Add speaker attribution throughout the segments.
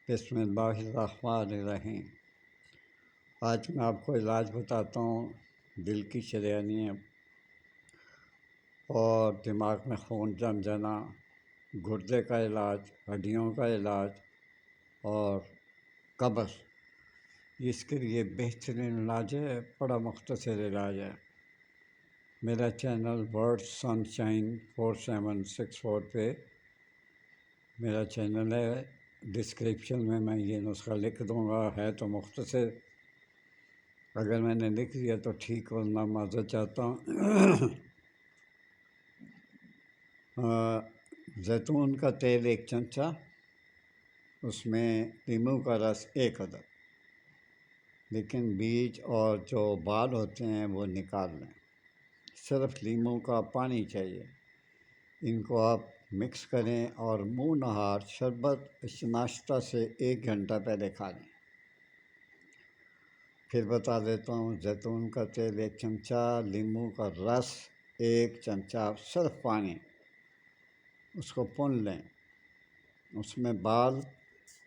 Speaker 1: بسم اللہ الرحمن الرحیم۔ آج میں آپ کو علاج بتاتا ہوں دل کی شریانیاں اور دماغ میں خون جم جانا، گردے کا علاج، ہڈیوں کا علاج اور قبض۔ اس کے لیے بہترین علاج ہے، بڑا مختصر علاج ہے۔ میرا چینل ورڈ سن شائن 4764 پہ میرا چینل ہے۔ ڈسکرپشن میں یہ نسخہ لکھ دوں گا، ہے تو مختصر، اگر میں نے لکھ دیا تو ٹھیک، ورنہ معذرت چاہتا ہوں۔ زیتون کا تیل 1 چمچہ، اس میں لیموں کا رس 1 عدد، لیکن بیج اور جو بال ہوتے ہیں وہ نکال لیں، صرف لیموں کا پانی چاہیے۔ ان کو آپ مکس کریں اور منہ نہار شربت اس ناشتہ سے 1 گھنٹہ پہلے کھا لیں۔ پھر بتا دیتا ہوں، زیتون کا تیل 1 چمچہ، لیموں کا رس 1 چمچہ، صرف پانی، اس کو پون لیں، اس میں بال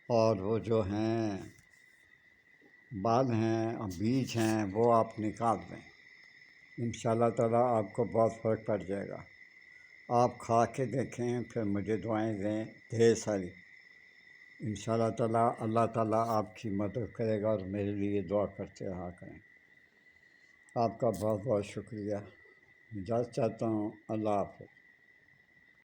Speaker 1: اور وہ جو ہیں بال ہیں اور بیج ہیں وہ آپ نکال دیں۔ انشاءاللہ تعالیٰ آپ کو بہت فرق پڑ جائے گا۔ آپ کھا کے دیکھیں، پھر مجھے دعائیں دیں ڈھیر ساری۔ انشاءاللہ تعالیٰ اللہ تعالیٰ آپ کی مدد کرے گا، اور میرے لیے دعا کرتے رہا کریں۔ آپ کا بہت بہت شکریہ۔ اجازت چاہتا ہوں، اللہ حافظ۔